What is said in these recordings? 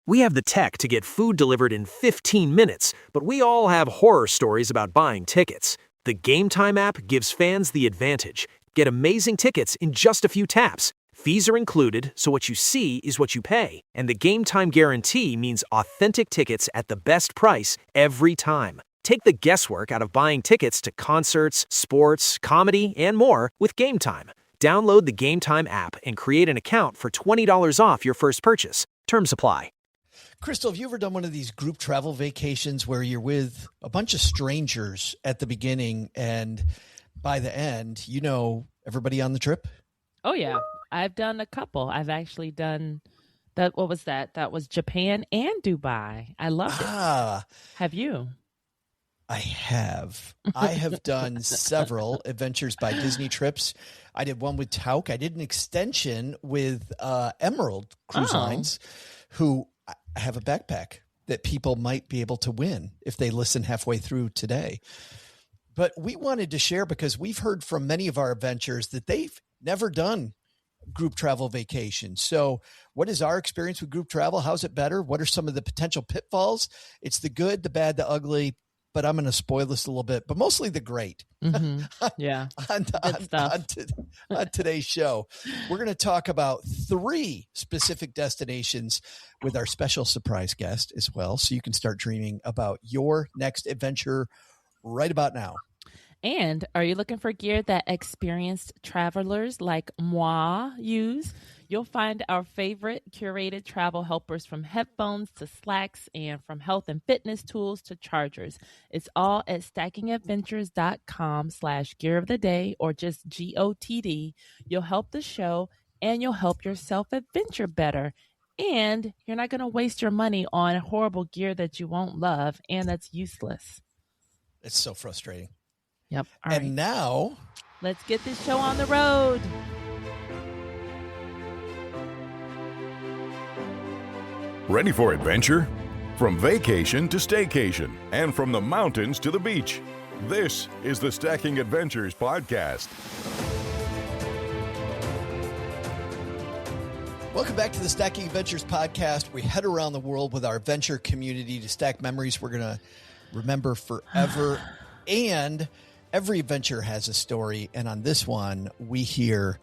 We have the tech to get food delivered in 15 minutes, but we all have horror stories about buying tickets. The Game Time app gives fans the advantage. Get amazing tickets in just a few taps. Fees are included, so what you see is what you pay. And the Game Time guarantee means authentic tickets at the best price every time. Take the guesswork out of buying tickets to concerts, sports, comedy, and more with Game Time. Download the Game Time app and create an account for $20 off your first purchase. Terms apply. Crystal, have you ever done one of these group travel vacations where you're with a bunch of strangers at the beginning and by the end, you know everybody on the trip? Oh, yeah. I've done a couple. I've actually done that. What was that? That was Japan and Dubai. I loved it. Have you? I have. I have done several adventures by Disney trips. I did one with Tauk. I did an extension with Emerald Cruise Lines, who have a backpack that people might be able to win if they listen halfway through today. But we wanted to share because we've heard from many of our adventures that they've never done group travel vacations. So what is our experience with group travel? How's it better? What are some of the potential pitfalls? It's the good, the bad, the ugly, but I'm going to spoil this a little bit, but mostly the great. Mm-hmm. Yeah. on today's show, we're going to talk about 3 specific destinations with our special surprise guest as well. So you can start dreaming about your next adventure right about now. And are you looking for gear that experienced travelers like moi use? You'll find our favorite curated travel helpers, from headphones to slacks and from health and fitness tools to chargers. It's all at stackingadventures.com/gear of the day, or just GOTD. You'll help the show and you'll help yourself adventure better. And you're not going to waste your money on horrible gear that you won't love and that's useless. It's so frustrating. Yep. All and right. Now, let's get this show on the road. Ready for adventure? From vacation to staycation, and from the mountains to the beach. This is the Stacking Adventures podcast. Welcome back to the Stacking Adventures podcast. We head around the world with our adventure community to stack memories we're going to remember forever. And every adventure has a story. And on this one, we hear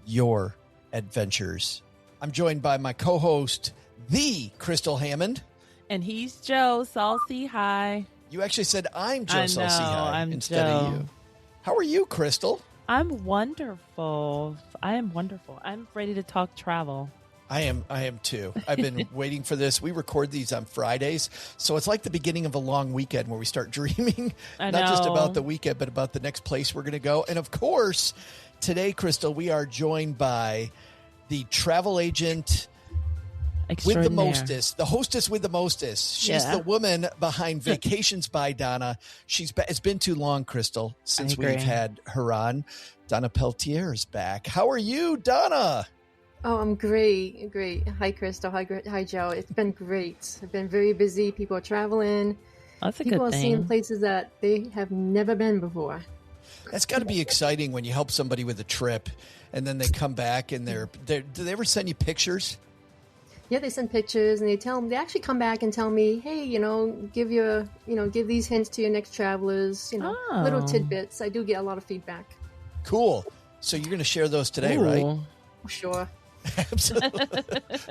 your adventures. I'm joined by my co-host, the Crystal Hammond. And he's Joe Saucy. Hi. You actually said I'm Joe Saucy Hi instead Joe. of you. How are you, Crystal? I'm wonderful. I'm ready to talk travel. I am too. I've been waiting for this. We record these on Fridays, so it's like the beginning of a long weekend where we start dreaming, not just about the weekend, but about the next place we're going to go. And of course, today, Crystal, we are joined by the travel agent with the mostest, the hostess with the mostest. She's the woman behind Vacations by Donna. It's been too long, Crystal, since we've had her on. Donna Pelletier is back. How are you, Donna? Oh, I'm great. Hi, Crystal. Hi, Joe. It's been great. I've been very busy. People are traveling. That's a People good are thing. seeing places that they have never been before. That's got to be exciting when you help somebody with a trip and then they come back and do they ever send you pictures? Yeah, they send pictures and they actually come back and tell me, hey, give these hints to your next travelers, little tidbits. I do get a lot of feedback. Cool. So you're going to share those today, right? Oh, sure. Absolutely.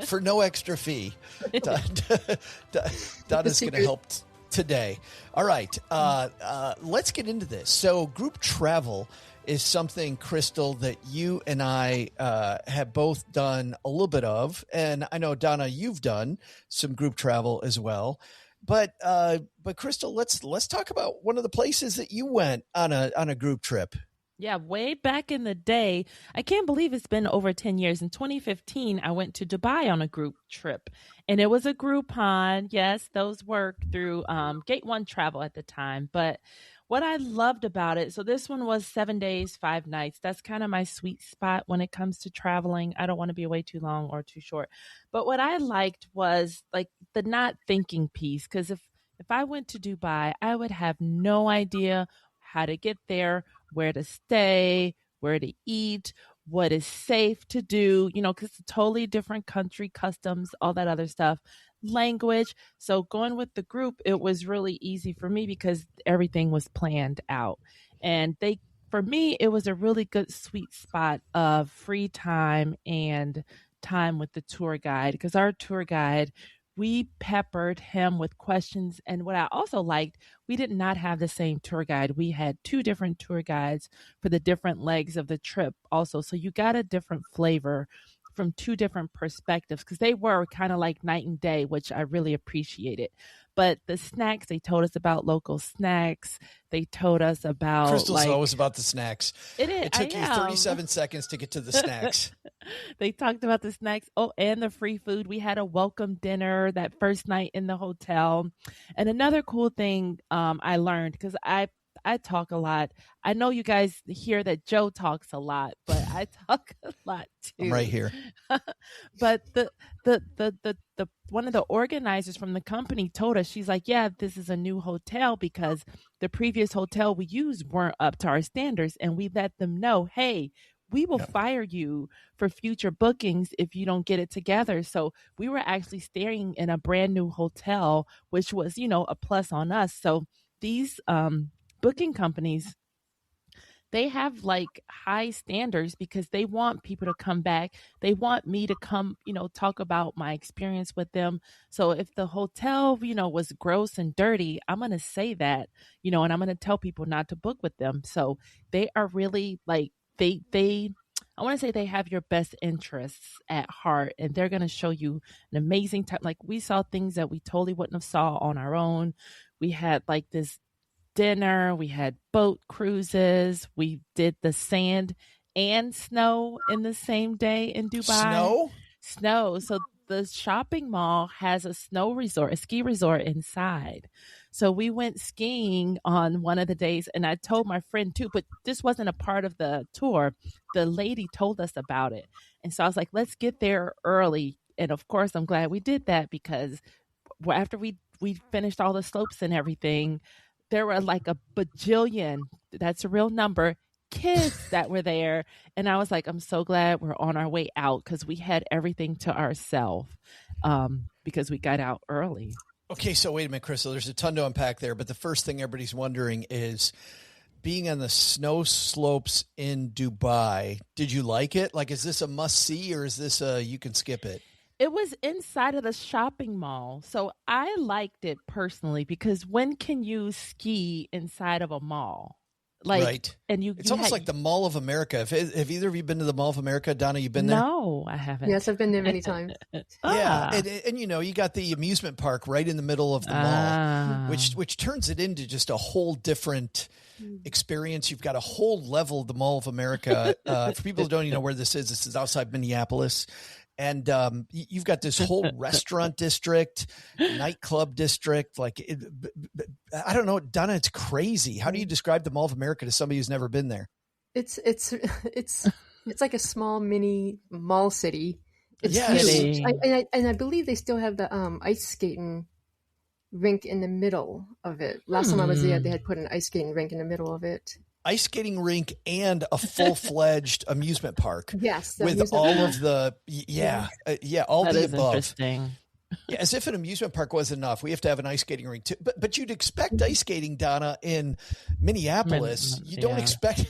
For no extra fee. Donna's going to help today. All right. Let's get into this. So group travel is something, Crystal, that you and I have both done a little bit of. And I know, Donna, you've done some group travel as well. But Crystal, let's talk about one of the places that you went on a group trip. Yeah, way back in the day. I can't believe it's been over 10 years. In 2015, I went to Dubai on a group trip, and it was a Groupon. Yes, those worked through Gate One Travel at the time. But what I loved about it, so this one was 7 days, 5 nights. That's kind of my sweet spot when it comes to traveling. I don't want to be way too long or too short. But what I liked was like the not thinking piece, because if I went to Dubai, I would have no idea how to get there, where to stay, where to eat, what is safe to do, because it's a totally different country, customs, all that other stuff. language. So going with the group, it was really easy for me because everything was planned out. And for me, it was a really good sweet spot of free time and time with the tour guide, because our tour guide, we peppered him with questions. And what I also liked, we did not have the same tour guide. We had two different tour guides for the different legs of the trip also. So you got a different flavor from two different perspectives, because they were kind of like night and day, which I really appreciated. But the snacks, they told us about local snacks. They told us about Crystal's always about the snacks. It took you 37 seconds to get to the snacks. They talked about the snacks. Oh, and the free food. We had a welcome dinner that first night in the hotel. And another cool thing I learned, because I talk a lot. I know you guys hear that Joe talks a lot, but I talk a lot too. I'm right here. But the one of the organizers from the company told us, she's like, yeah, this is a new hotel because the previous hotel we used weren't up to our standards. And we let them know, hey, we will fire you for future bookings if you don't get it together. So we were actually staying in a brand new hotel, which was, a plus on us. So these booking companies, they have like high standards because they want people to come back. They want me to come, talk about my experience with them. So if the hotel, was gross and dirty, I'm going to say that, and I'm going to tell people not to book with them. So they are really like, I want to say they have your best interests at heart, and they're going to show you an amazing time. Like, we saw things that we totally wouldn't have saw on our own. We had like this dinner, we had boat cruises, we did the sand and snow in the same day in Dubai. Snow. So the shopping mall has a ski resort inside. So we went skiing on one of the days, and I told my friend too, but this wasn't a part of the tour. The lady told us about it. And so I was like, let's get there early. And of course, I'm glad we did that, because after we finished all the slopes and everything, there were like a bajillion, that's a real number, kids that were there. And I was like, I'm so glad we're on our way out, because we had everything to ourselves because we got out early. Okay, so wait a minute, Crystal. There's a ton to unpack there, but the first thing everybody's wondering is, being on the snow slopes in Dubai, did you like it? Like, is this a must-see, or is this you can skip it? It was inside of the shopping mall. So I liked it personally, because when can you ski inside of a mall? Like, right. And it's almost like the Mall of America. Have either of you been to the Mall of America? Donna, you been there? No, I haven't. Yes, I've been there many times. Yeah. And you got the amusement park right in the middle of the mall, which turns it into just a whole different experience. You've got a whole level of the Mall of America. For people who don't even know where this is outside Minneapolis. And you've got this whole restaurant district, nightclub district. Like, I don't know, Donna, it's crazy. How do you describe the Mall of America to somebody who's never been there? It's like a small mini mall city. It's huge. And I believe they still have the ice skating rink in the middle of it. Last time I was there, they had put an ice skating rink in the middle of it. Ice skating rink and a full-fledged amusement park. Yes. With all of the, all that the is above. Interesting. Yeah, as if an amusement park wasn't enough, we have to have an ice skating rink too. But you'd expect ice skating, Donna, in Minneapolis. You don't expect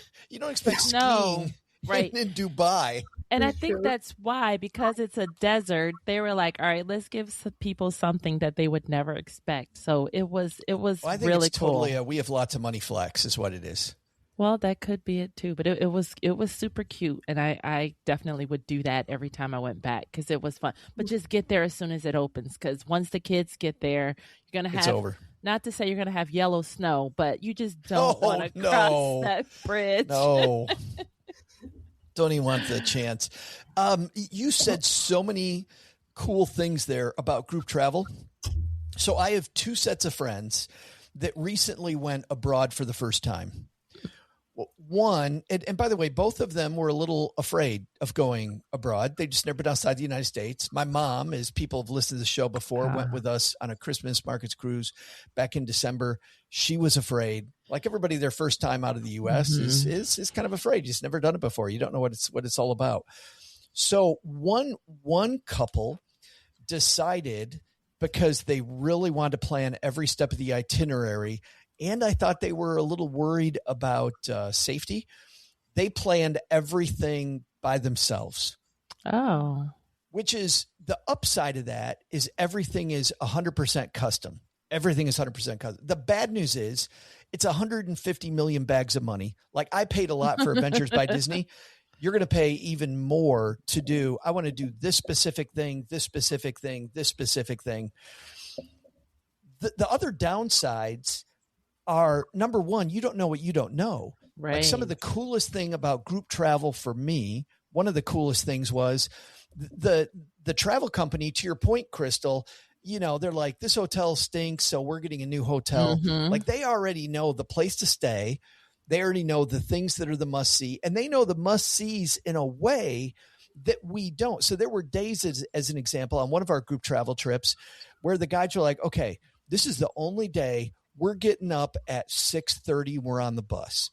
skiing right. in Dubai. And I think that's why, because it's a desert, they were like, all right, let's give some people something that they would never expect. So it was well, I think really it's cool. Totally, we have lots of money flex is what it is. Well, that could be it too, but it was super cute, and I definitely would do that every time I went back, because it was fun. But just get there as soon as it opens, because once the kids get there, you're gonna have, it's over. Not to say you're gonna have yellow snow, but you just don't want to cross that bridge. No, don't even want the chance. You said so many cool things there about group travel. So I have two sets of friends that recently went abroad for the first time. One, and by the way, both of them were a little afraid of going abroad. They just never been outside the United States. My mom, as people have listened to the show before, went with us on a Christmas markets cruise back in December. She was afraid. Like everybody, their first time out of the U.S. is kind of afraid. You've just never done it before. You don't know what it's all about. So one couple decided because they really wanted to plan every step of the itinerary. And I thought they were a little worried about safety. They planned everything by themselves. Oh. Which is the upside of that is everything is 100% custom. Everything is 100% custom. The bad news is it's 150 million bags of money. Like I paid a lot for Adventures by Disney. You're going to pay even more to do. I want to do this specific thing, this specific thing, this specific thing. The other downsides are, number one, you don't know what you don't know. Right. Like some of the coolest thing about group travel for me, one of the coolest things was the travel company, to your point, Crystal, you know, they're like, this hotel stinks, so we're getting a new hotel. Mm-hmm. Like they already know the place to stay. They already know the things that are the must see, and they know the must sees in a way that we don't. So there were days, as an example, on one of our group travel trips where the guides were like, okay, this is the only day we're getting up at 6:30. We're on the bus.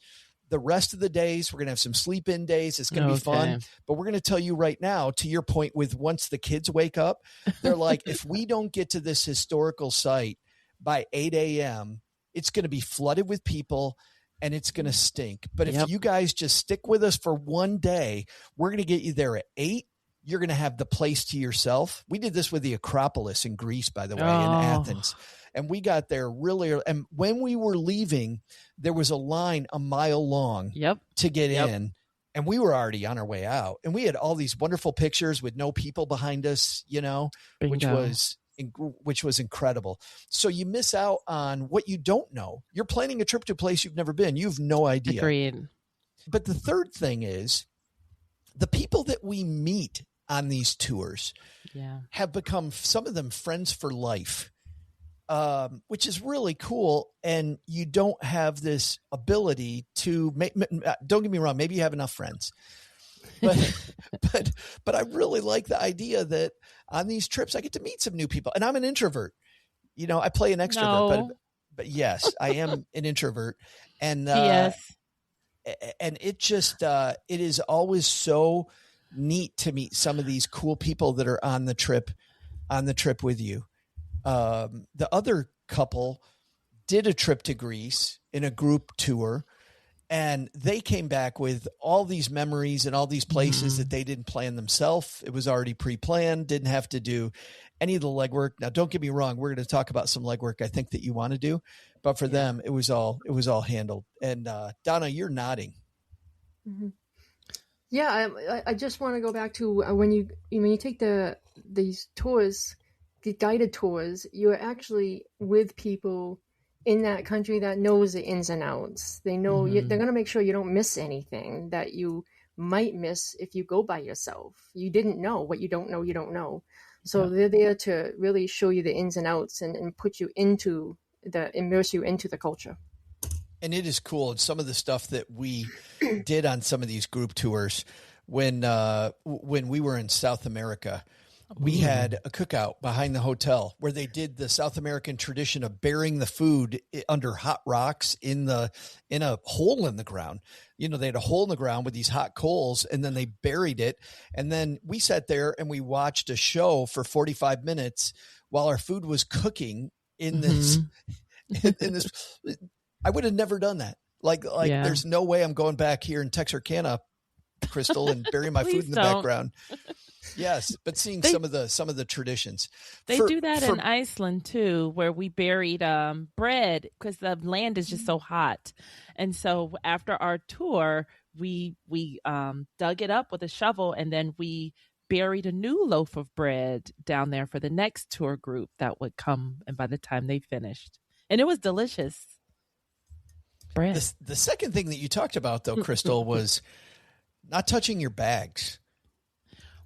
The rest of the days, we're going to have some sleep in days. It's going to be fun. But we're going to tell you right now, to your point with once the kids wake up, they're like, if we don't get to this historical site by 8 a.m., it's going to be flooded with people and it's going to stink. But if you guys just stick with us for one day, we're going to get you there at 8. You're going to have the place to yourself. We did this with the Acropolis in Greece, by the way, in Athens. And we got there really early. And when we were leaving, there was a line a mile long to get in. And we were already on our way out. And we had all these wonderful pictures with no people behind us, you know, which was incredible. So you miss out on what you don't know. You're planning a trip to a place you've never been. You have no idea. Agreed. But the third thing is the people that we meet on these tours have become, some of them, friends for life. Which is really cool. And you don't have this ability to make, don't get me wrong, maybe you have enough friends, but I really like the idea that on these trips, I get to meet some new people. And I'm an introvert, you know, I play an extrovert, but yes, I am an introvert. And, and it just, it is always so neat to meet some of these cool people that are on the trip with you. The other couple did a trip to Greece in a group tour, and they came back with all these memories and all these places that they didn't plan themselves. It was already pre-planned, didn't have to do any of the legwork. Now, don't get me wrong. We're going to talk about some legwork I think that you want to do, but for them, it was all handled. And, Donna, you're nodding. Mm-hmm. Yeah. I just want to go back to when you take these tours, the guided tours, you're actually with people in that country that knows the ins and outs. They know they're going to make sure you don't miss anything that you might miss if you go by yourself. You didn't know what you don't know. You don't know. So they're there to really show you the ins and outs and put you immerse you into the culture. And it is cool. And some of the stuff that we did on some of these group tours when we were in South America, we had a cookout behind the hotel where they did the South American tradition of burying the food under hot rocks in a hole in the ground. You know, they had a hole in the ground with these hot coals, and then they buried it. And then we sat there and we watched a show for 45 minutes while our food was cooking in this, in this. I would have never done that. Like there's no way I'm going back here in Texarkana, Crystal, and burying my food in the background. Yes, but seeing some of the traditions. They do that in Iceland too, where we buried bread because the land is just so hot. And so after our tour, we dug it up with a shovel, and then we buried a new loaf of bread down there for the next tour group that would come. And by the time they finished, and it was delicious bread. The second thing that you talked about, though, Crystal, was not touching your bags.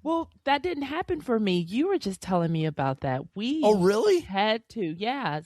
Well, that didn't happen for me. You were just telling me about that. Oh, really? Had to. Yeah.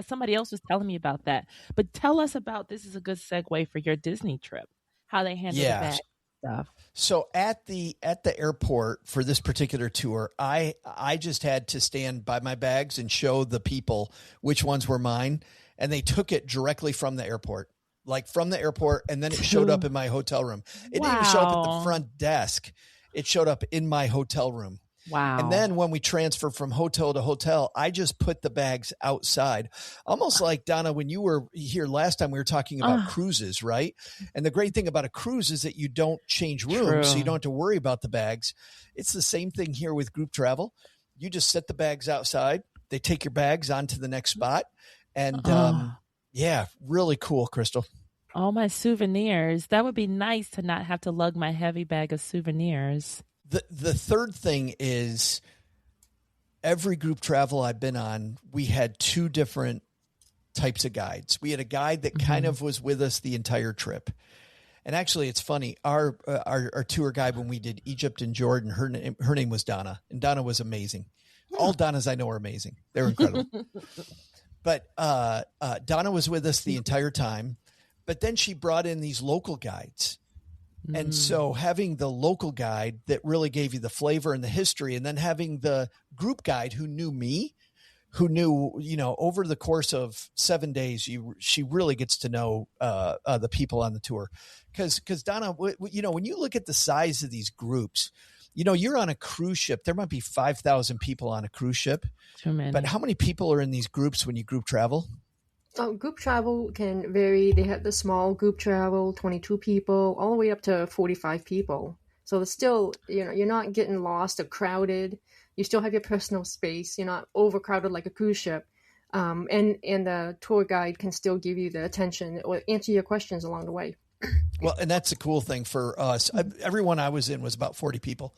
Somebody else was telling me about that. But tell us about, this is a good segue for your Disney trip, how they handle the bag stuff. So at the airport for this particular tour, I just had to stand by my bags and show the people which ones were mine. And they took it directly from the airport. Like from the airport, and then it showed up in my hotel room. It didn't even show up at the front desk. It showed up in my hotel room. Wow. And then when we transfer from hotel to hotel, I just put the bags outside. Almost like, Donna, when you were here last time, we were talking about cruises, right? And the great thing about a cruise is that you don't change rooms, so you don't have to worry about the bags. It's the same thing here with group travel. You just set the bags outside. They take your bags onto the next spot. And yeah, really cool, Crystal. All my souvenirs. That would be nice to not have to lug my heavy bag of souvenirs. The third thing is, every group travel I've been on, we had two different types of guides. We had a guide that kind of was with us the entire trip. And actually, it's funny. Our tour guide when we did Egypt and Jordan, her name was Donna, and Donna was amazing. All Donnas I know are amazing. They're incredible. But Donna was with us the entire time. But then she brought in these local guides. And so having the local guide that really gave you the flavor and the history, and then having the group guide who knew me, who knew, over the course of 7 days, she really gets to know the people on the tour. Because Donna, when you look at the size of these groups, you're on a cruise ship. There might be 5,000 people on a cruise ship. Too many. But how many people are in these groups when you group travel? Group travel can vary. They have the small group travel, 22 people, all the way up to 45 people. So it's still, you're not getting lost or crowded. You still have your personal space. You're not overcrowded like a cruise ship. And the tour guide can still give you the attention or answer your questions along the way. Well, and that's a cool thing for us. Everyone I was in was about 40 people.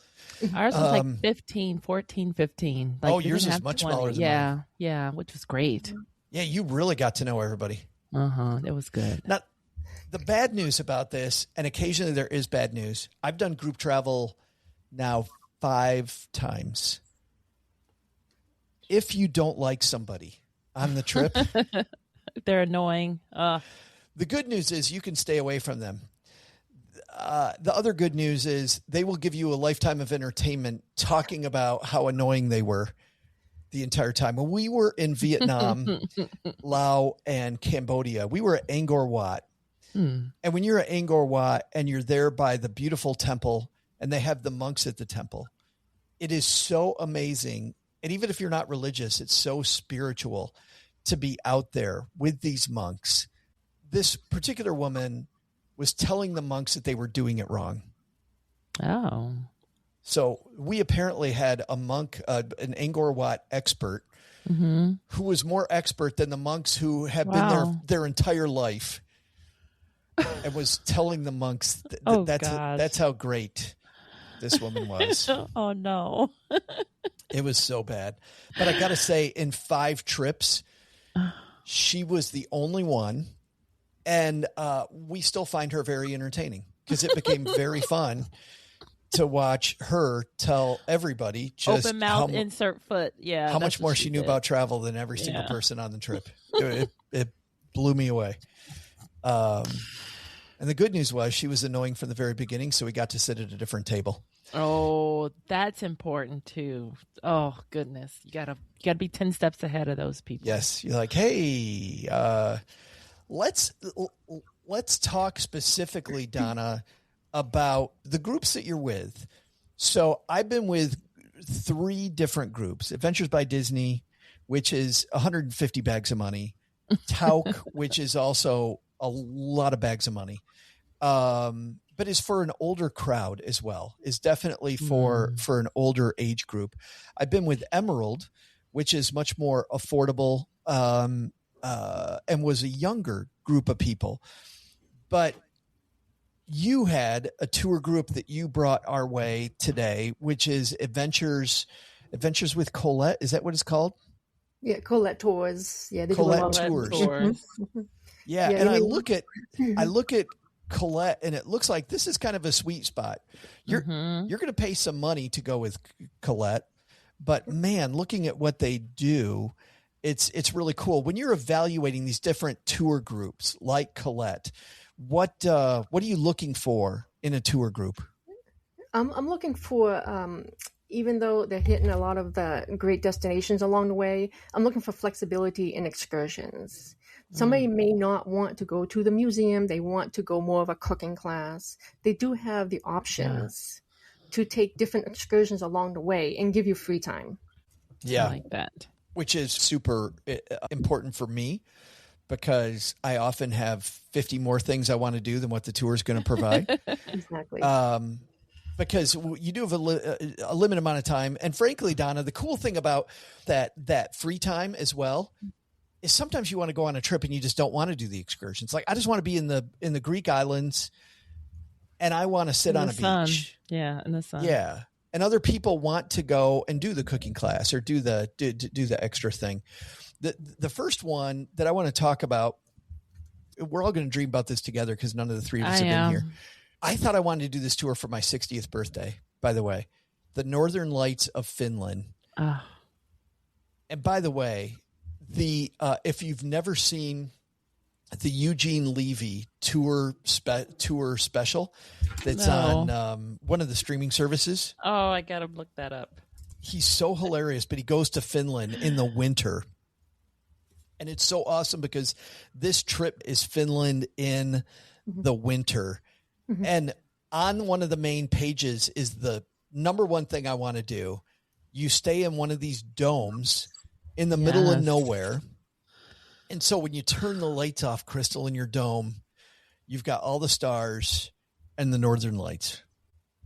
Ours was like 14, 15. Like yours is much smaller than mine. Yeah, which was great. Yeah, you really got to know everybody. It was good. Now, the bad news about this, and occasionally there is bad news. I've done group travel now 5 times. If you don't like somebody on the trip, they're annoying. The good news is you can stay away from them. The other good news is they will give you a lifetime of entertainment talking about how annoying they were the entire time. When we were in Vietnam, Laos, and Cambodia, we were at Angkor Wat. And when you're at Angkor Wat and you're there by the beautiful temple and they have the monks at the temple, it is so amazing. And even if you're not religious, it's so spiritual to be out there with these monks. This particular woman was telling the monks that they were doing it wrong. Oh. So we apparently had a monk, an Angkor Wat expert, who was more expert than the monks who have been there their entire life, and was telling the monks that's how great this woman was. Oh, no. It was so bad. But I got to say, in 5 trips, she was the only one. And we still find her very entertaining because it became very fun to watch her tell everybody just open mouth, insert foot. Yeah. How much more she knew about travel than every single person on the trip. It blew me away. And the good news was she was annoying from the very beginning. So we got to sit at a different table. Oh, that's important too. Oh goodness. You gotta be 10 steps ahead of those people. Yes. You're like, hey, let's talk specifically, Donna, about the groups that you're with. So I've been with 3 different groups: Adventures by Disney, which is 150 bags of money; Tauk, which is also a lot of bags of money, but is for an older crowd as well. Is definitely for an older age group. I've been with Emerald, which is much more affordable, and was a younger group of people. But you had a tour group that you brought our way today, which is Adventures with Colette. Is that what it's called? Yeah, Colette Tours. Yeah, they Colette do a lot Tours. Yeah, and I look at Colette, and it looks like this is kind of a sweet spot. You're going to pay some money to go with Colette, but man, looking at what they do, it's really cool. When you're evaluating these different tour groups like Colette, what are you looking for in a tour group? I'm looking for, even though they're hitting a lot of the great destinations along the way, I'm looking for flexibility in excursions. Somebody may not want to go to the museum. They want to go more of a cooking class. They do have the options to take different excursions along the way and give you free time. Yeah. I like that. Which is super important for me because I often have 50 more things I want to do than what the tour is going to provide. Exactly. Because you do have a limited amount of time. And frankly, Donna, the cool thing about that free time as well is sometimes you want to go on a trip and you just don't want to do the excursions. Like I just want to be in the Greek islands and I want to sit on a beach. Yeah, in the sun. Yeah. And other people want to go and do the cooking class or do the extra thing. The first one that I want to talk about, we're all going to dream about this together because none of the three of us have been here. I thought I wanted to do this tour for my 60th birthday, by the way. The Northern Lights of Finland. Oh. And by the way, if you've never seen the Eugene Levy tour special that's on one of the streaming services. Oh, I got to look that up. He's so hilarious, but he goes to Finland in the winter. And it's so awesome because this trip is Finland in the winter. Mm-hmm. And on one of the main pages is the number one thing I want to do. You stay in one of these domes in the middle of nowhere. And so when you turn the lights off, Crystal, in your dome, you've got all the stars and the Northern Lights.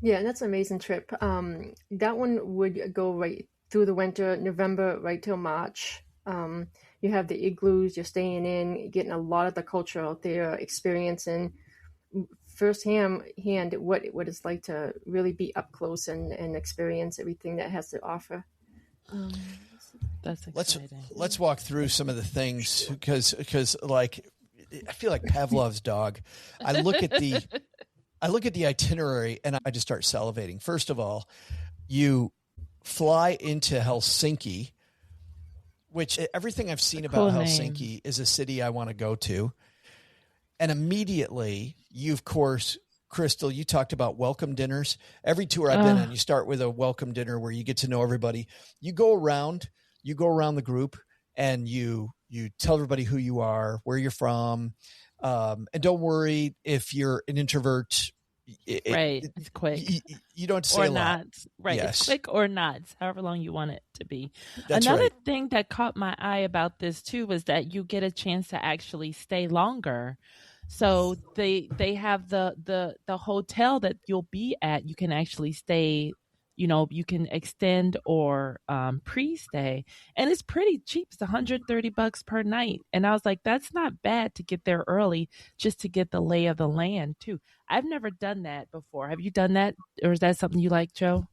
Yeah, and that's an amazing trip. That one would go right through the winter, November, right till March. You have the igloos, you're staying in, getting a lot of the culture out there, experiencing firsthand what it's like to really be up close and experience everything that has to offer. That's exciting. Let's walk through some of the things because like I feel like Pavlov's dog. I look at the itinerary and I just start salivating. First of all, you fly into Helsinki, which everything I've seen about Helsinki is a city I want to go to. And immediately you, of course, Crystal, you talked about welcome dinners. Every tour I've been on, you start with a welcome dinner where you get to know everybody. You go around the group and you tell everybody who you are, where you're from. And don't worry if you're an introvert. It's quick. You don't have to say or a lot. not. Right. Yes. It's quick or not, however long you want it to be. That's Another right. thing that caught my eye about this too was that you get a chance to actually stay longer. So they have the hotel that you'll be at. You can actually stay, you can extend or pre-stay, and it's pretty cheap. It's $130 per night. And I was like, that's not bad to get there early just to get the lay of the land too. I've never done that before. Have you done that, or is that something you like, Joe?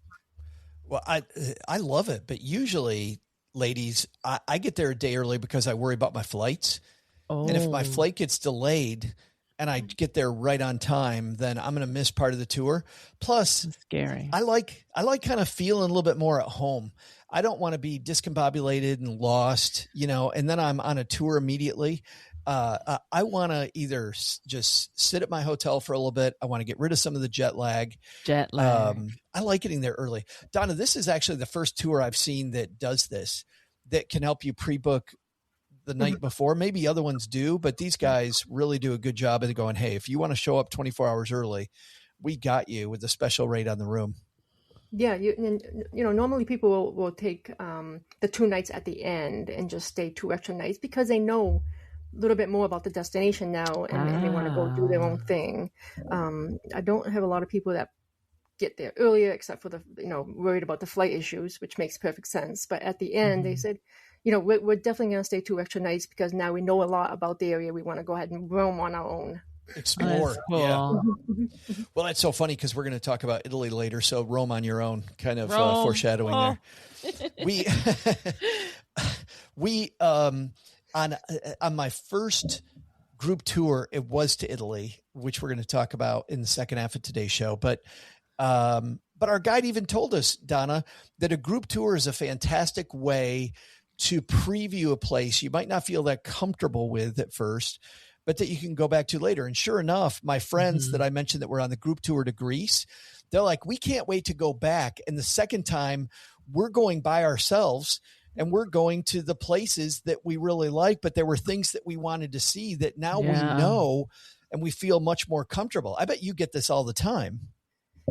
Well, I love it, but usually, ladies, I get there a day early because I worry about my flights. Oh. And if my flight gets delayed and I get there right on time, then I'm going to miss part of the tour. Plus, that's scary. I like kind of feeling a little bit more at home. I don't want to be discombobulated and lost, and then I'm on a tour immediately. I want to either just sit at my hotel for a little bit. I want to get rid of some of the jet lag. I like getting there early. Donna, this is actually the first tour I've seen that does this, that can help you pre-book the night before. Maybe other ones do, but these guys really do a good job of going, hey, if you want to show up 24 hours early, we got you with a special rate on the room. Yeah. Normally people will take the 2 nights at the end and just stay 2 extra nights because they know a little bit more about the destination now and they want to go do their own thing. I don't have a lot of people that get there earlier, except for the, worried about the flight issues, which makes perfect sense. But at the end, they said, we're definitely going to stay 2 extra nights because now we know a lot about the area. We want to go ahead and roam on our own. Explore. Cool. Yeah. Well, that's so funny because we're going to talk about Italy later. So roam on your own, kind of foreshadowing there. We on my first group tour, it was to Italy, which we're going to talk about in the second half of today's show. But our guide even told us, Donna, that a group tour is a fantastic way to preview a place you might not feel that comfortable with at first, but that you can go back to later. And sure enough, my friends that I mentioned that were on the group tour to Greece, they're like, we can't wait to go back. And the second time we're going by ourselves and we're going to the places that we really like, but there were things that we wanted to see that now we know and we feel much more comfortable. I bet you get this all the time.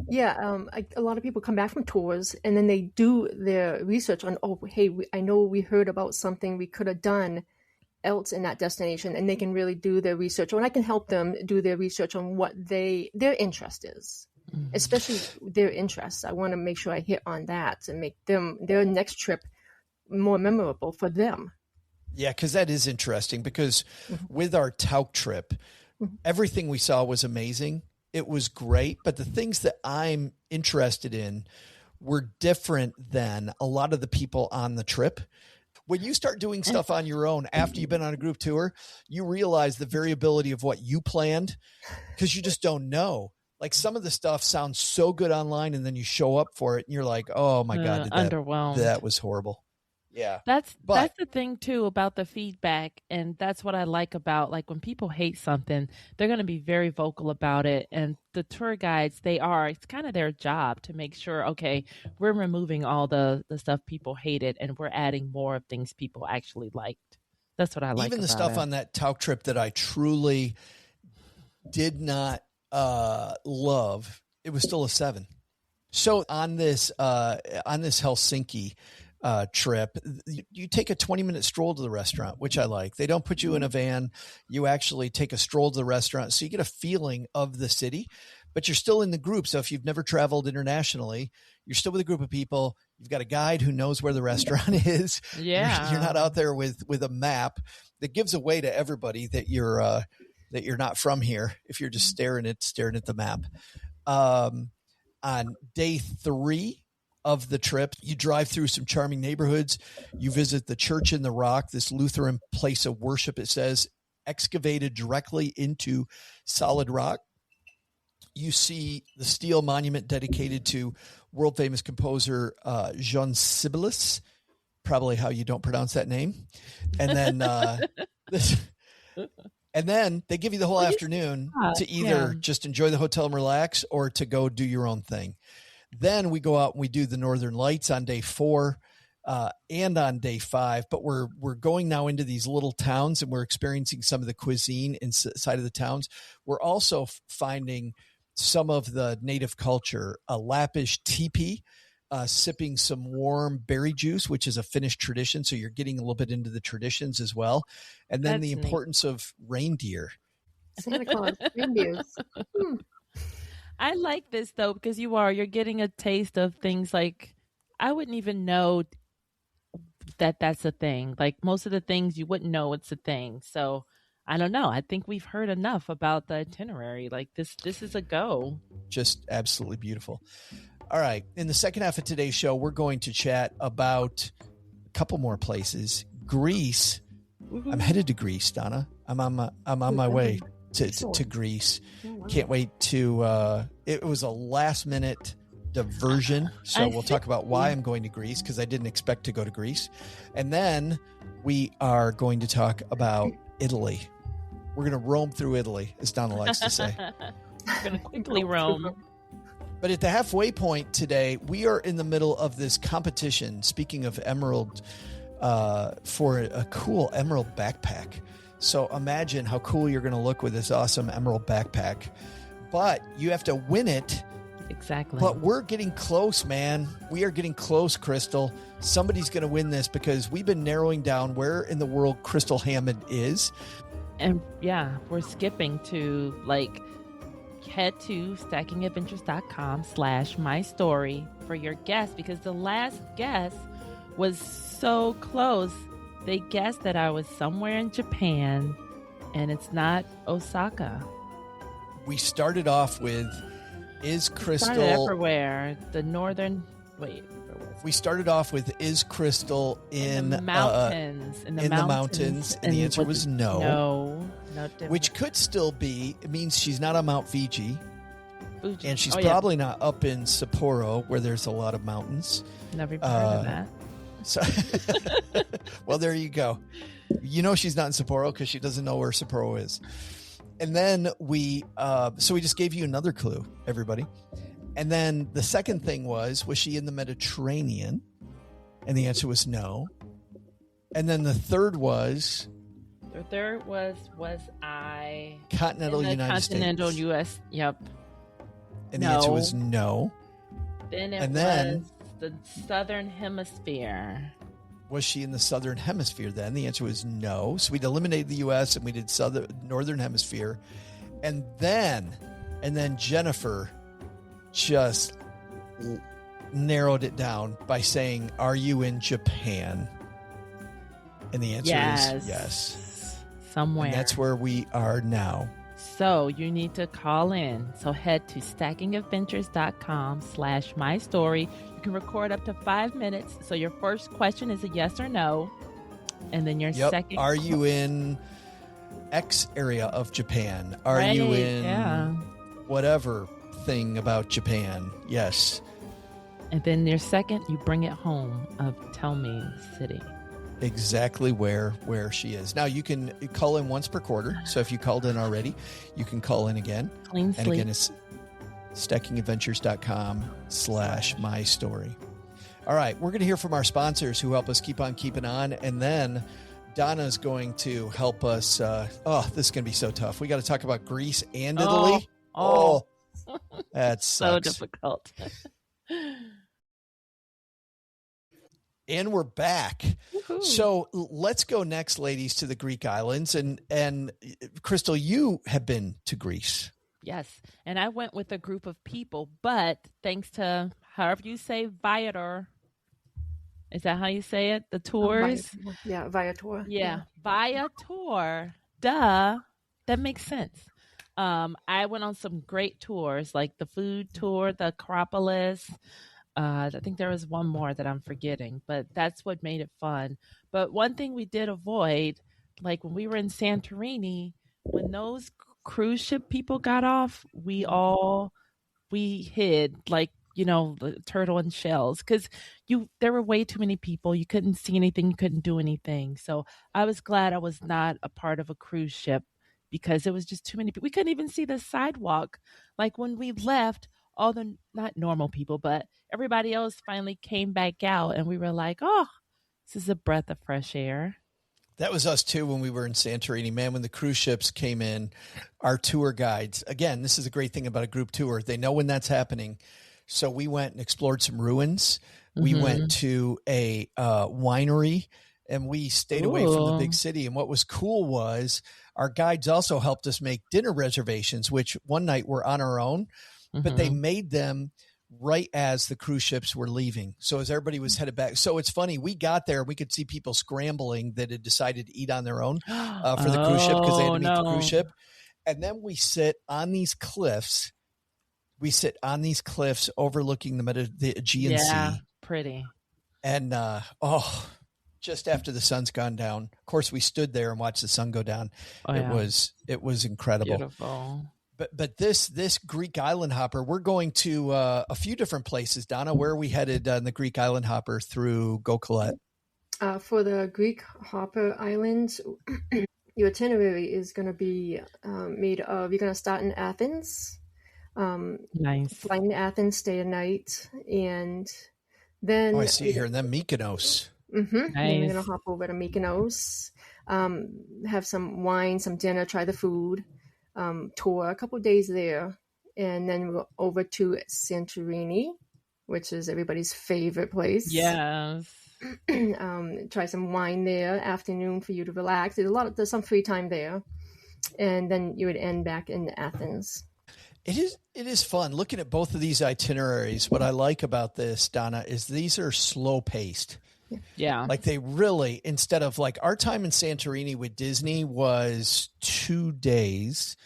Yeah, a lot of people come back from tours and then they do their research on, oh, hey, I know we heard about something we could have done else in that destination, and they can really do their research, or I can help them do their research on what their interest is, especially their interests. I want to make sure I hit on that and make their next trip more memorable for them. Yeah, because that is interesting, because with our Tauk trip, everything we saw was amazing. It was great, but the things that I'm interested in were different than a lot of the people on the trip. When you start doing stuff on your own after you've been on a group tour, you realize the variability of what you planned, because you just don't know. Like, some of the stuff sounds so good online, and then you show up for it and you're like, oh my God, underwhelmed. That was horrible. Yeah. That's the thing too about the feedback. And that's what I like about, like, when people hate something, they're going to be very vocal about it. And the tour guides, it's kind of their job to make sure, okay, we're removing all the stuff people hated and we're adding more of things people actually liked. That's what I like. Even the stuff on that Tauk trip that I truly did not love, it was still a 7. So on this Helsinki trip, you take a 20-minute stroll to the restaurant, which I like. They don't put you in a van. You actually take a stroll to the restaurant. So you get a feeling of the city, but you're still in the group. So if you've never traveled internationally, you're still with a group of people. You've got a guide who knows where the restaurant is. Yeah. You're not out there with a map that gives away to everybody that you're not from here if you're just staring at the map. On day 3 of the trip, you drive through some charming neighborhoods. You visit the Church in the Rock, this Lutheran place of worship, it says, excavated directly into solid rock. You see the steel monument dedicated to world famous composer Jean Sibelius, probably how you don't pronounce that name. And then they give you the whole afternoon to either just enjoy the hotel and relax, or to go do your own thing. Then we go out and we do the Northern Lights on day 4 and on day 5. But we're going now into these little towns, and we're experiencing some of the cuisine inside of the towns. We're also finding some of the native culture, a Lappish teepee, sipping some warm berry juice, which is a Finnish tradition. So you're getting a little bit into the traditions as well. And then the importance of reindeer. Santa Claus, reindeers. I like this though, because you're getting a taste of things like, I wouldn't even know that's a thing. Like, most of the things you wouldn't know it's a thing. So I don't know. I think we've heard enough about the itinerary. Like, this is a go. Just absolutely beautiful. All right. In the second half of today's show, we're going to chat about a couple more places. Greece. Mm-hmm. I'm headed to Greece, Donna. I'm on my way to Greece. Can't wait to it was a last minute diversion, so we'll talk about why I'm going to Greece, because I didn't expect to go to Greece. And then we are going to talk about Italy. We're going to roam through Italy, as Donna likes to say. We're going to quickly roam. But at the halfway point today, we are in the middle of this competition, speaking of emerald, for a cool emerald backpack. So imagine how cool you're going to look with this awesome emerald backpack. But you have to win it. Exactly. But we're getting close, man. We are getting close, Crystal. Somebody's going to win this, because we've been narrowing down where in the world Crystal Hammond is. And yeah, we're skipping to, like, head to stackingadventures.com/mystory for your guess, because the last guess was so close. They guessed that I was somewhere in Japan, and it's not Osaka. We started off with, is Crystal... Started everywhere. The northern... Wait, where was it? We started off with, is Crystal in the mountains? In the mountains, and the answer was no. No. Which could still be, it means she's not on Mount Fuji. And she's Oh, probably not up in Sapporo, where there's a lot of mountains. Never even heard of that. So, well, there you go. You know she's not in Sapporo because she doesn't know where Sapporo is. And then we just gave you another clue, everybody. And then the second thing was she in the Mediterranean? And the answer was no. And then the third was... The third was I... Continental United States. Continental U.S., yep. And the answer was no. Then it And then, was the Southern Hemisphere. was she in the Southern Hemisphere then? The answer was no. So we'd eliminated the U.S. and we did Northern Hemisphere. And then Jennifer just narrowed it down by saying, are you in Japan? And the answer is yes. Somewhere. And that's where we are now. So you need to call in. So head to stackingadventures.com/mystory. You can record up to 5 minutes. So your first question is a yes or no. And then your second. Are you in X area of Japan? Are you in whatever thing about Japan? Yes. And then your second, you bring it home of tell me city. Exactly where she is. Now you can call in once per quarter. So if you called in already, you can call in again. Clean sleep. And again, it's stackingadventures.com/mystory. All right. We're going to hear from our sponsors who help us keep on keeping on. And then Donna's going to help us. This is going to be so tough. We got to talk about Greece and Italy. That's so difficult. And we're back. Woo-hoo. So let's go next, ladies, to the Greek islands. And Crystal, you have been to Greece. Yes. And I went with a group of people, but thanks to however you say Viator. Is that how you say it? The tours? Viator. Yeah. Viator. Duh. That makes sense. I went on some great tours, like the food tour, the Acropolis. I think there was one more that I'm forgetting, but that's what made it fun. But one thing we did avoid, like when we were in Santorini, when those cruise ship people got off, we hid, like, the turtle and shells, because there were way too many people. You couldn't see anything. You couldn't do anything. So I was glad I was not a part of a cruise ship because it was just too many people. We couldn't even see the sidewalk. Like when we left, all the not normal people, but everybody else finally came back out, and we were like, "Oh, this is a breath of fresh air." That was us too when we were in Santorini. Man, when the cruise ships came in, our tour guides, again, this is a great thing about a group tour. They know when that's happening. So we went and explored some ruins. We went to a winery, and we stayed away from the big city. And what was cool was our guides also helped us make dinner reservations, which one night were on our own. But they made them right as the cruise ships were leaving. So as everybody was headed back. So it's funny. We got there, we could see people scrambling that had decided to eat on their own for the cruise ship because they had to meet the cruise ship. And then we sit on these cliffs. We sit on these cliffs overlooking the Aegean Sea. Pretty. And, just after the sun's gone down, of course, we stood there and watched the sun go down. It was incredible. Beautiful. But this Greek island hopper, we're going to a few different places. Donna, where are we headed on the Greek island hopper through Gokolet? For the Greek hopper islands, your itinerary is going to be made of, you're going to start in Athens. Nice. Fly in Athens, stay a night, and then... I see here. And then Mykonos. Mm-hmm. Nice. Then you're going to hop over to Mykonos, have some wine, some dinner, try the food. Tour a couple of days there, and then we're over to Santorini, which is everybody's favorite place. Yes. Try some wine there. Afternoon for you to relax. There's some free time there, and then you would end back in Athens. It is fun looking at both of these itineraries. What I like about this, Donna, is these are slow paced. Yeah. Like they really, instead of like our time in Santorini with Disney was 2 days.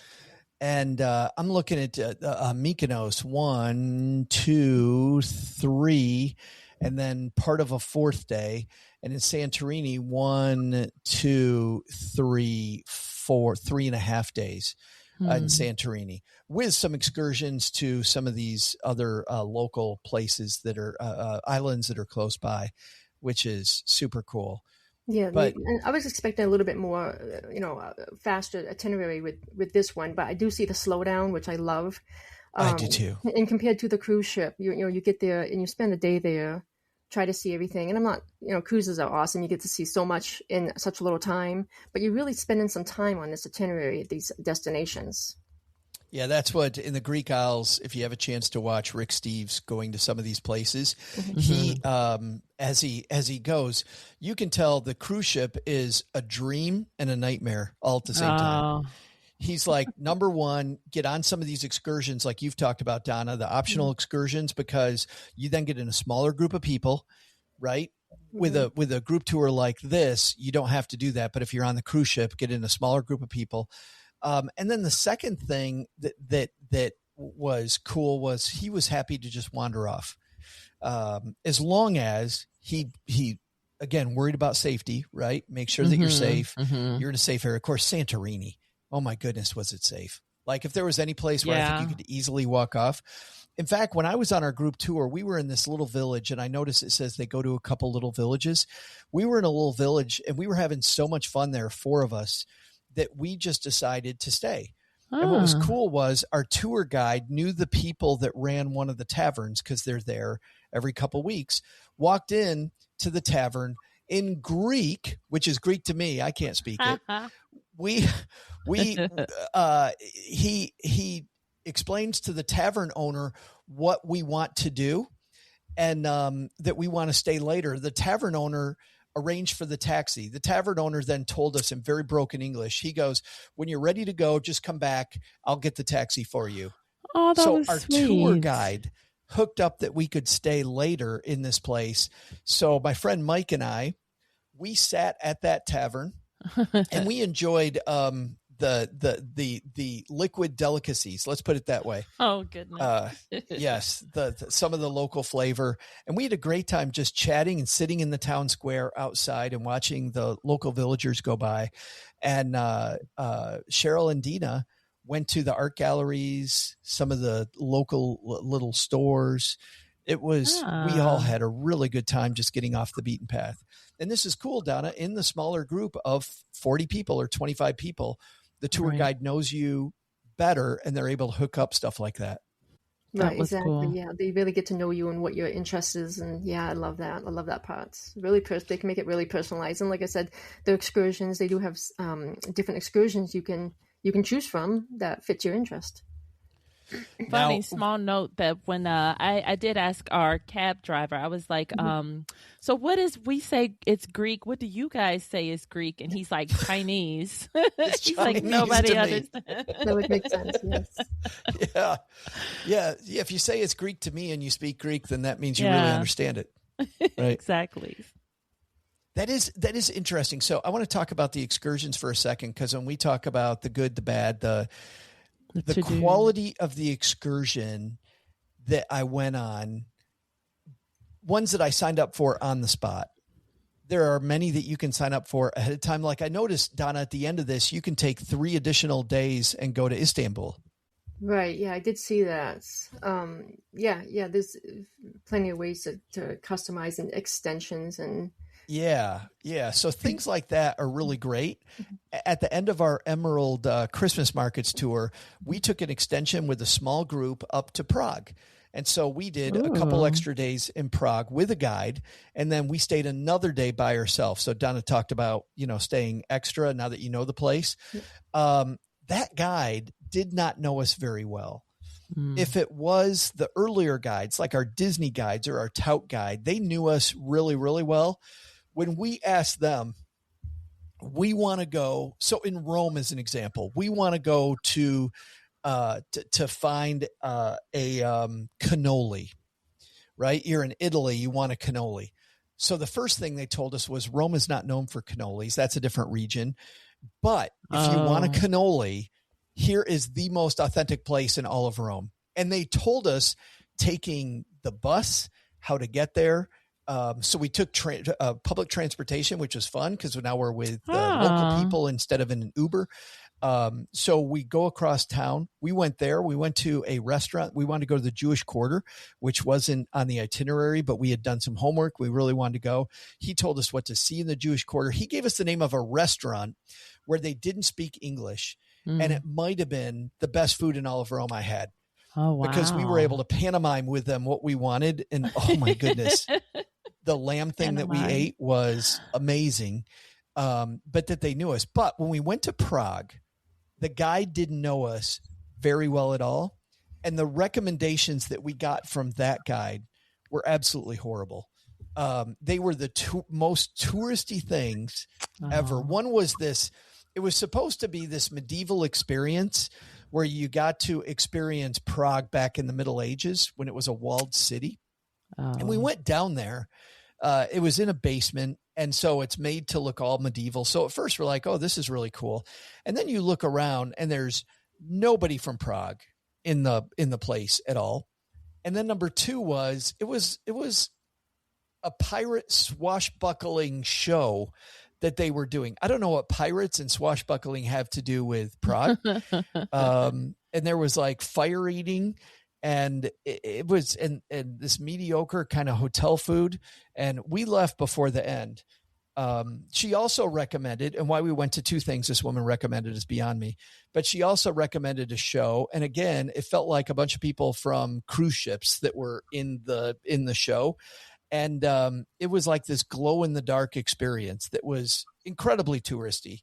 And I'm looking at Mykonos 1, 2, 3, and then part of a fourth day. And in Santorini, 1, 2, 3, 4, 3.5 days in Santorini, with some excursions to some of these other local places that are islands that are close by, which is super cool. Yeah, but I was expecting a little bit more, faster itinerary with this one, but I do see the slowdown, which I love. I do too. And compared to the cruise ship, you get there and you spend a day there, try to see everything. And I'm not, cruises are awesome. You get to see so much in such a little time, but you're really spending some time on this itinerary at these destinations. Yeah, that's what in the Greek Isles, if you have a chance to watch Rick Steves going to some of these places, he as he goes, you can tell the cruise ship is a dream and a nightmare all at the same time. He's like, number one, get on some of these excursions like you've talked about, Donna, the optional excursions, because you then get in a smaller group of people, right? With a group tour like this, you don't have to do that. But if you're on the cruise ship, get in a smaller group of people. And then the second thing that was cool was he was happy to just wander off, as long as he again worried about safety, right? Make sure that you're safe. You're in a safe area. Of course, Santorini. Oh my goodness, was it safe? Like if there was any place where I think you could easily walk off. In fact, when I was on our group tour, we were in this little village, and I noticed it says they go to a couple little villages. We were in a little village, and we were having so much fun there, 4 of us, that we just decided to stay. And what was cool was our tour guide knew the people that ran one of the taverns because they're there every couple weeks, walked in to the tavern in Greek, which is Greek to me. I can't speak it. He explains to the tavern owner what we want to do and that we want to stay later. The tavern owner arranged for the taxi. The tavern owner then told us in very broken English, he goes, when you're ready to go, just come back. I'll get the taxi for you. Oh, that so was our sweet. Tour guide hooked up that we could stay later in this place. So my friend Mike and I, we sat at that tavern and we enjoyed the liquid delicacies. Let's put it that way. Oh goodness. Yes. Some of the local flavor. And we had a great time just chatting and sitting in the town square outside and watching the local villagers go by. And Cheryl and Dina went to the art galleries, some of the local little stores. It was, we all had a really good time just getting off the beaten path. And this is cool, Donna, in the smaller group of 40 people or 25 people, the tour guide knows you better and they're able to hook up stuff like that. Right, exactly. Cool. Yeah, they really get to know you and what your interest is, and yeah, I love that. I love that part. It's really they can make it really personalized. And like I said, the excursions, they do have different excursions you can choose from that fit your interest. Funny Now, small note that when I did ask our cab driver, I was like, so what is, we say it's Greek, what do you guys say is Greek? And he's like, Chinese. He's Chinese like, nobody understands. That would make sense, yes. Yeah. If you say it's Greek to me and you speak Greek, then that means you really understand it. Right? Exactly. That is interesting. So I want to talk about the excursions for a second, because when we talk about the good, the bad, the quality of the excursion that I went on, ones that I signed up for on the spot. There are many that you can sign up for ahead of time. Like I noticed, Donna, at the end of this, you can take 3 additional days and go to Istanbul. Right. Yeah, I did see that. There's plenty of ways to customize and extensions and. Yeah. So things like that are really great. At the end of our Emerald Christmas Markets tour, we took an extension with a small group up to Prague. And so we did a couple extra days in Prague with a guide, and then we stayed another day by ourselves. So Donna talked about, staying extra now that you know the place. That guide did not know us very well. If it was the earlier guides, like our Disney guides or our Tout guide, they knew us really, really well. When we asked them, we want to go. So in Rome, as an example, we want to go to find a cannoli, right? You're in Italy, you want a cannoli. So the first thing they told us was Rome is not known for cannolis. That's a different region. But if you want a cannoli, here is the most authentic place in all of Rome. And they told us taking the bus, how to get there. So we took public transportation, which was fun because now we're with local people instead of in an Uber. So we go across town. We went there. We went to a restaurant. We wanted to go to the Jewish Quarter, which wasn't on the itinerary, but we had done some homework. We really wanted to go. He told us what to see in the Jewish Quarter. He gave us the name of a restaurant where they didn't speak English. And it might have been the best food in all of Rome I had. Oh, wow. Because we were able to pantomime with them what we wanted. And oh my goodness, the lamb thing that we ate was amazing. But that they knew us. But when we went to Prague, the guide didn't know us very well at all. And the recommendations that we got from that guide were absolutely horrible. They were the most touristy things ever. One was it was supposed to be this medieval experience where you got to experience Prague back in the Middle Ages when it was a walled city. And we went down there. It was in a basement. And so it's made to look all medieval. So at first we're like, oh, this is really cool. And then you look around and there's nobody from Prague in the place at all. And then number two was, it was a pirate swashbuckling show that they were doing. I don't know what pirates and swashbuckling have to do with Prague. And there was like fire eating, and it was and this mediocre kind of hotel food. And we left before the end. She also recommended, and why we went to two things this woman recommended is beyond me, but she also recommended a show. And again, it felt like a bunch of people from cruise ships that were in the show. And it was like this glow in the dark experience that was incredibly touristy,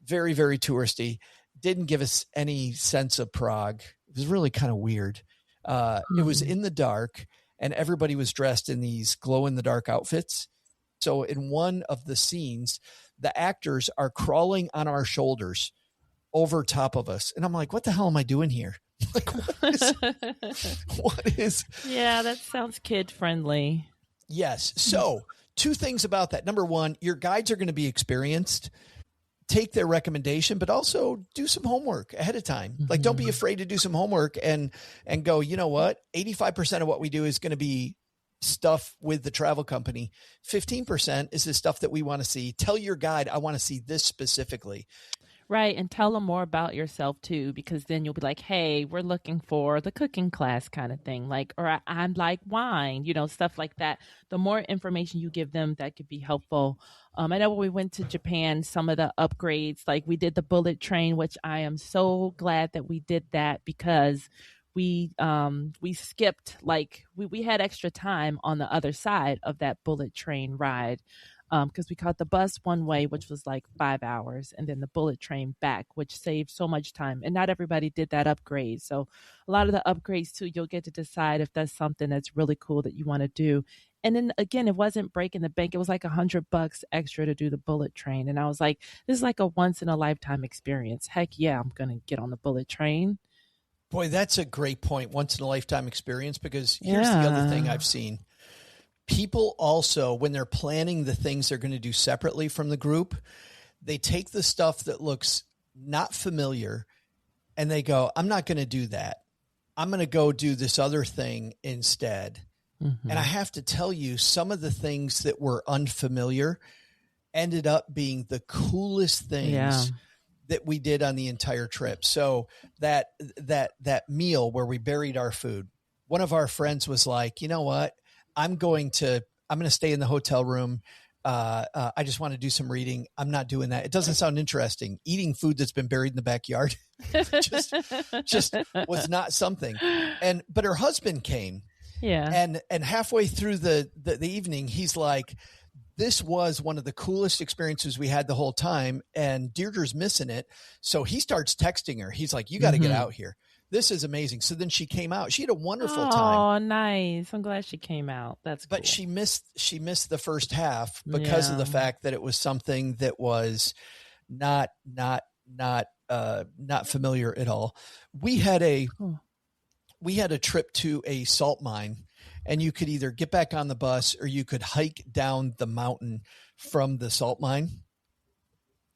very, very touristy. Didn't give us any sense of Prague. It was really kind of weird. It was in the dark and everybody was dressed in these glow in the dark outfits. So in one of the scenes, the actors are crawling on our shoulders over top of us. And I'm like, what the hell am I doing here? Like, what is? Yeah, that sounds kid friendly. Yes. So two things about that. Number one, your guides are going to be experienced. Take their recommendation, but also do some homework ahead of time. Like, don't be afraid to do some homework and go, you know what? 85% of what we do is going to be stuff with the travel company. 15% is the stuff that we want to see. Tell your guide, I want to see this specifically. Right. And tell them more about yourself too, because then you'll be like, hey, we're looking for the cooking class kind of thing. Like, or I'm like wine, stuff like that. The more information you give them, that could be helpful. I know when we went to Japan, some of the upgrades, like we did the bullet train, which I am so glad that we did that, because we skipped, like we had extra time on the other side of that bullet train ride. Because we caught the bus one way, which was like 5 hours, and then the bullet train back, which saved so much time. And not everybody did that upgrade. So a lot of the upgrades too, you'll get to decide if that's something that's really cool that you want to do. And then again, it wasn't breaking the bank. It was like $100 extra to do the bullet train. And I was like, this is like a once in a lifetime experience. Heck yeah, I'm going to get on the bullet train. Boy, that's a great point. Once in a lifetime experience, because here's the other thing I've seen. People also, when they're planning the things they're going to do separately from the group, they take the stuff that looks not familiar and they go, I'm not going to do that. I'm going to go do this other thing instead. Mm-hmm. And I have to tell you, some of the things that were unfamiliar ended up being the coolest things that we did on the entire trip. So that meal where we buried our food, one of our friends was like, you know what? I'm going to stay in the hotel room. I just want to do some reading. I'm not doing that. It doesn't sound interesting. Eating food that's been buried in the backyard just was not something. But her husband came. Yeah. And halfway through the evening, he's like, this was one of the coolest experiences we had the whole time. And Deirdre's missing it. So he starts texting her. He's like, you got to get out here. This is amazing. So then she came out. She had a wonderful time. Oh, nice. I'm glad she came out. That's cool. But she missed the first half because of the fact that it was something that was not familiar at all. We had a trip to a salt mine, and you could either get back on the bus or you could hike down the mountain from the salt mine.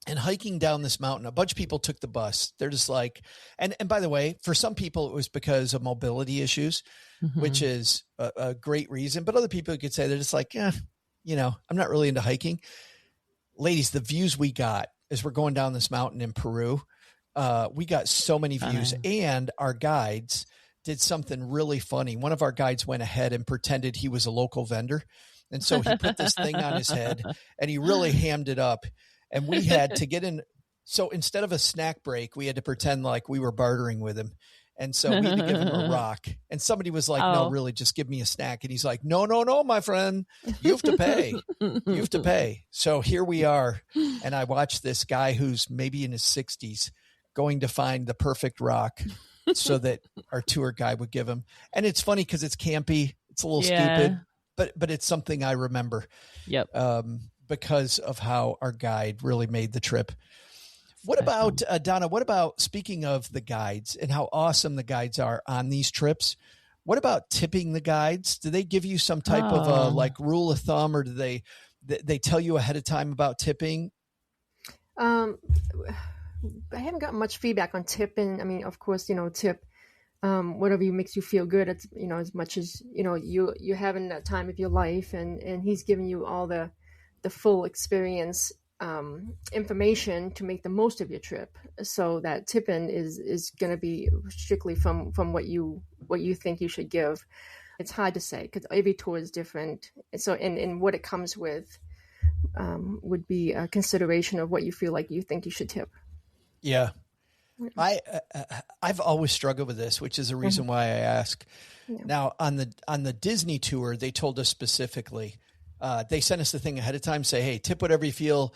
And hiking down this mountain, a bunch of people took the bus. They're just like, and by the way, for some people, it was because of mobility issues, which is a great reason. But other people could say they're just like, I'm not really into hiking. Ladies, the views we got as we're going down this mountain in Peru, we got so many views. And our guides did something really funny. One of our guides went ahead and pretended he was a local vendor. And so he put this thing on his head and he really hammed it up. And we had to get in. So instead of a snack break, we had to pretend like we were bartering with him. And so we had to give him a rock. And somebody was like, no, really, just give me a snack. And he's like, no, my friend, you have to pay. You have to pay. So here we are. And I watched this guy who's maybe in his 60s going to find the perfect rock so that our tour guide would give them. And it's funny because it's campy. It's a little stupid, but it's something I remember. Yep. Because of how our guide really made the trip. What about, Donna, what about, speaking of the guides and how awesome the guides are on these trips, what about tipping the guides? Do they give you some type of a like rule of thumb, or do they tell you ahead of time about tipping? I haven't gotten much feedback on tipping. I mean, of course, tip whatever makes you feel good. It's, as much as, you're having that time of your life, and he's giving you all the full experience information to make the most of your trip. So that tipping is going to be strictly from what you think you should give. It's hard to say because every tour is different. So and what it comes with would be a consideration of what you feel like you think you should tip. Yeah. I've always struggled with this, which is the reason why I ask. Yeah. Now on the Disney tour, they told us specifically, they sent us the thing ahead of time, say, hey, tip whatever you feel,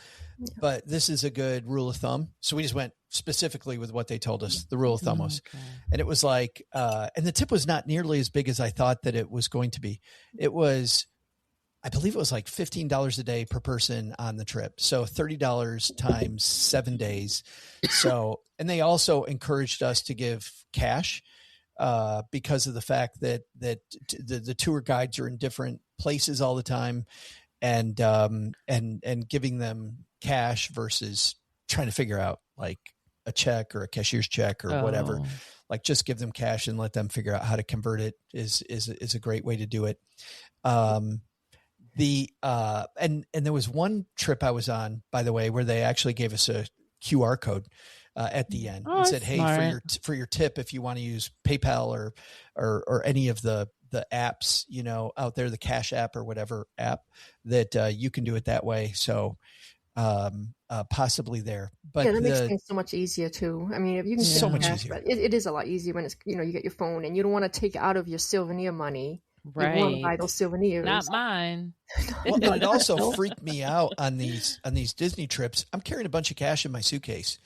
but this is a good rule of thumb. So we just went specifically with what they told us the rule of thumb was. Okay. And it was like, and the tip was not nearly as big as I thought that it was going to be. It was, I believe it was like $15 a day per person on the trip. So $30 times 7 days. So, and they also encouraged us to give cash because of the fact that the tour guides are in different places all the time, and giving them cash versus trying to figure out like a check or a cashier's check or whatever. Like just give them cash and let them figure out how to convert it is a great way to do it. And there was one trip I was on, by the way, where they actually gave us a QR code at the end and said, hey, for your tip, if you want to use PayPal or any of the apps, out there, the Cash App or whatever app, that you can do it that way. So possibly there, but that makes things so much easier too. I mean, if you can so much easier, but it is a lot easier when it's, you get your phone and you don't want to take out of your souvenir money. Right. You want to buy those souvenirs. Not mine. Well, it also freaked me out on these Disney trips. I'm carrying a bunch of cash in my suitcase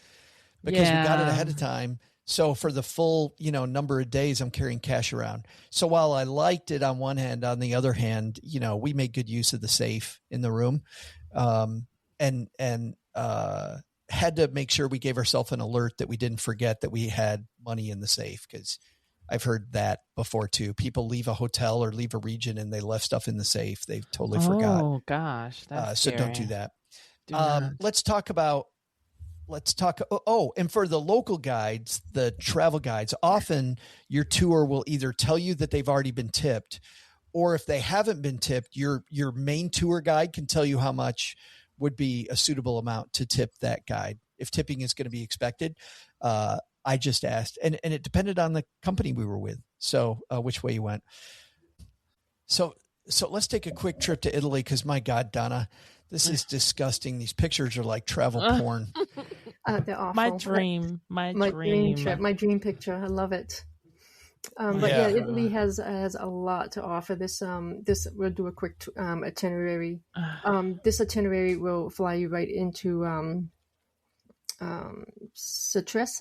because we got it ahead of time. So for the full, number of days, I'm carrying cash around. So while I liked it on one hand, on the other hand, we made good use of the safe in the room, and had to make sure we gave ourselves an alert that we didn't forget that we had money in the safe, because I've heard that before too. People leave a hotel or leave a region and they left stuff in the safe. They totally forgot. Oh gosh. That's so don't do that. Let's talk. And for the local guides, the travel guides, often your tour will either tell you that they've already been tipped, or if they haven't been tipped, your main tour guide can tell you how much would be a suitable amount to tip that guide if tipping is going to be expected. I just asked, and it depended on the company we were with. So which way you went. So let's take a quick trip to Italy, because my God, Donna, this is disgusting. These pictures are like travel porn. They're awful. My dream trip, my dream picture. I love it. But Italy has a lot to offer. This we'll do a quick itinerary. This itinerary will fly you right into Citrus.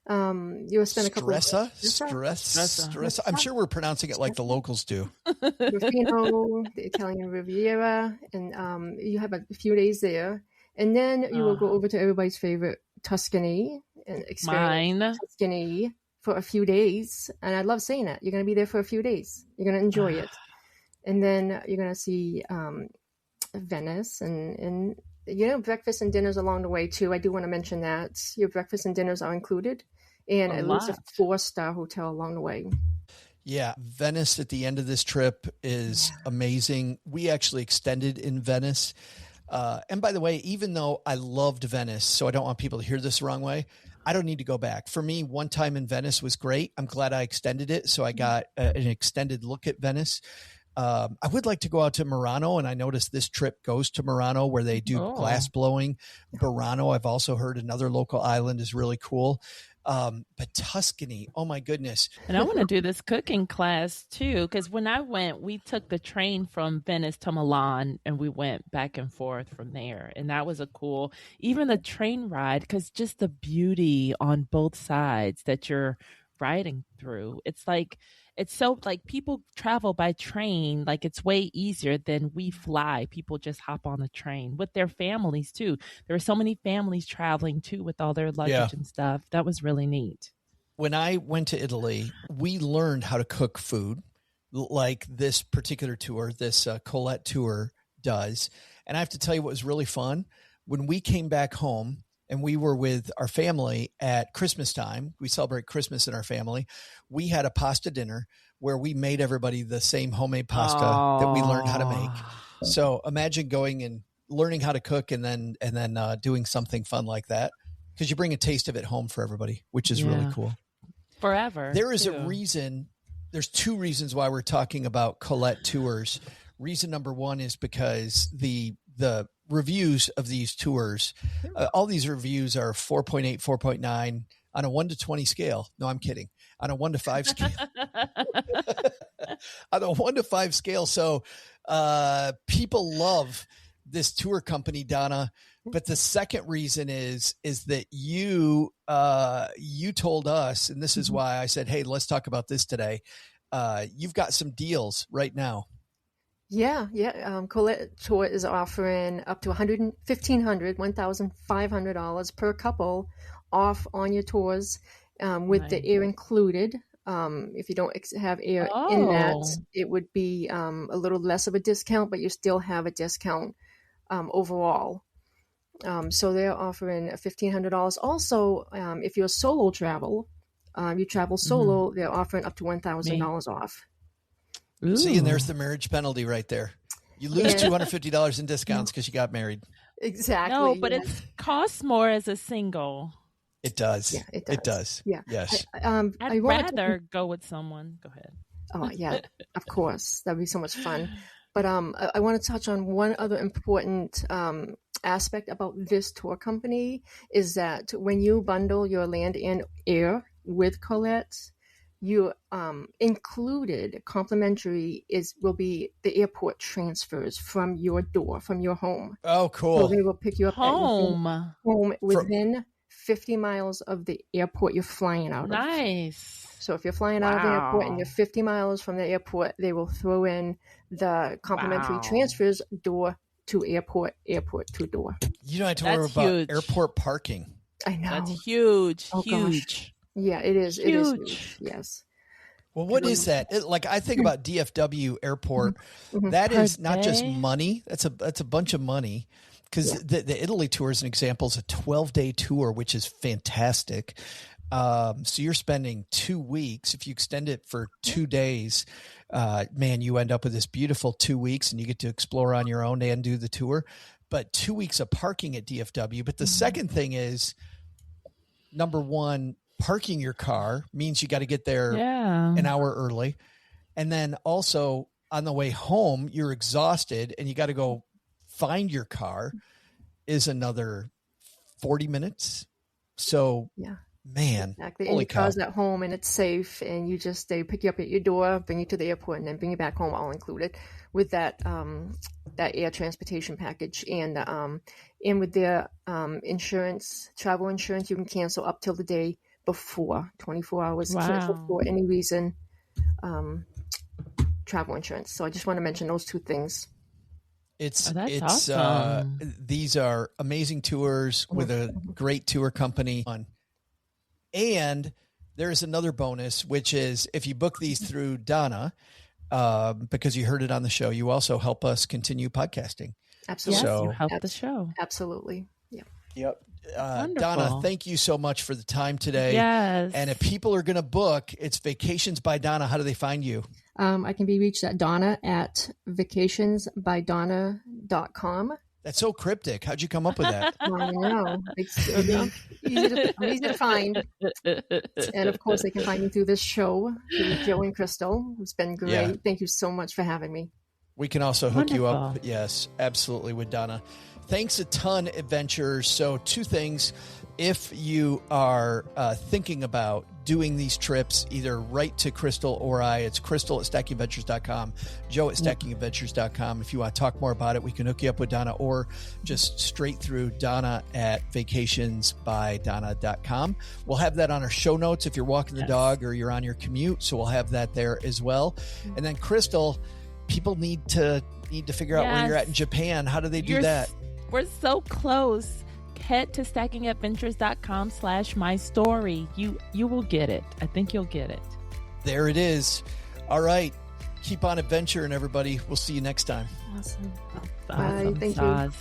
You'll spend a couple of Stress. I'm sure we're pronouncing it like the locals do. Rufino, the Italian Riviera, and you have a few days there, and then you will go over to everybody's favorite Tuscany and experience Tuscany for a few days. And I love saying that. You're going to be there for a few days. You're going to enjoy it, and then you're going to see Venice and breakfast and dinners along the way too. I do want to mention that your breakfast and dinners are included, and at least a 4-star hotel along the way. Yeah. Venice at the end of this trip is amazing. We actually extended in Venice. And by the way, even though I loved Venice, so I don't want people to hear this the wrong way, I don't need to go back. For me, one time in Venice was great. I'm glad I extended it. So I got an extended look at Venice. I would like to go out to Murano, and I noticed this trip goes to Murano, where they do glass blowing. Burano, I've also heard, another local island, is really cool. But Tuscany, oh my goodness. And I want to do this cooking class too, because when I went, we took the train from Venice to Milan and we went back and forth from there. And that was even the train ride, because just the beauty on both sides that you're riding through. It's so like people travel by train, like it's way easier than we fly. People just hop on the train with their families too. There were so many families traveling too with all their luggage and stuff. That was really neat. When I went to Italy, we learned how to cook food like this particular tour, this Colette tour does. And I have to tell you what was really fun. When we came back home and we were with our family at Christmas time, we celebrate Christmas in our family. We had a pasta dinner where we made everybody the same homemade pasta that we learned how to make. So imagine going and learning how to cook and then doing something fun like that, because you bring a taste of it home for everybody, which is really cool. Forever. There is a reason. There's two reasons why we're talking about Colette tours. Reason number one is because the reviews of these tours, all these reviews are 4.8, 4.9 on a 1 to 20 scale. No, I'm kidding. On a 1 to 5 scale. On a 1 to 5 scale. So people love this tour company, Donna. But the second reason is that you told us, and this is why I said, hey, let's talk about this today. You've got some deals right now. Yeah. Colette Tour is offering up to $1,500 per couple off on your tours with the air included. If you don't have air in that, it would be a little less of a discount, but you still have a discount overall. So they're offering $1,500. Also, if you're solo you travel solo, they're offering up to $1,000 off. Ooh. See, and there's the marriage penalty right there. You lose $250 in discounts because you got married. Exactly. No, but it costs more as a single. It does. Yeah, it does. It does. Yeah. Yes. I'd rather go with someone. Go ahead. Oh, yeah, of course. That'd be so much fun. But I want to touch on one other important aspect about this tour company is that when you bundle your land and air with Colette, you included complimentary will be the airport transfers from your door, from your home. Oh, cool. So they will pick you up home within 50 miles of the airport you're flying out of. Nice. So if you're flying out of the airport and you're 50 miles from the airport, they will throw in the complimentary transfers door to airport, airport to door. You don't have to worry about airport parking. I know. That's huge. Oh, huge. Gosh. Yeah, it is. It is huge. Yes. Well, what is that? I think about DFW airport. That is not just money. That's a bunch of money. Because the Italy tour, as an example, is a 12-day tour, which is fantastic. So you're spending 2 weeks. If you extend it for 2 days, man, you end up with this beautiful 2 weeks, and you get to explore on your own and do the tour. But 2 weeks of parking at DFW. But the second thing is, number one, parking your car means you got to get there an hour early. And then also on the way home, you're exhausted and you got to go find your car is another 40 minutes. So, man, exactly. Holy and your car's at home and it's safe, and they pick you up at your door, bring you to the airport, and then bring you back home, all included with that air transportation package. And with their travel insurance, you can cancel up till the day before, 24 hours for any reason, travel insurance. So I just want to mention those two things. It's awesome. These are amazing tours with a great tour company. And there's another bonus, which is if you book these through Donna, because you heard it on the show, you also help us continue podcasting. Absolutely. Yes, you help the show. Absolutely. Yeah. Yep. Donna, thank you so much for the time today. Yes. And if people are going to book, it's Vacations by Donna. How do they find you? I can be reached at Donna at vacationsbydonna.com. That's so cryptic. How'd you come up with that? I know. It's easy to find. And of course, they can find me through this show, through Joe and Crystal. It's been great. Yeah. Thank you so much for having me. We can also hook you up. Yes, absolutely, with Donna. Thanks a ton, adventurers. So 2 things. if you are thinking about doing these trips, either write to Crystal or I. It's Crystal at stackingventures.com, Joe at stackingventures.com. If you want to talk more about it, we can hook you up with Donna, or just straight through Donna at vacationsbydonna.com. We'll have that on our show notes if you're walking the dog or you're on your commute. So we'll have that there as well. And then Crystal, people need to figure out where you're at in Japan. How do they do that? We're so close. Head to stackingadventures.com/mystory. You will get it. I think you'll get it. There it is. All right. Keep on adventuring, everybody. We'll see you next time. Awesome. Bye. Thank you.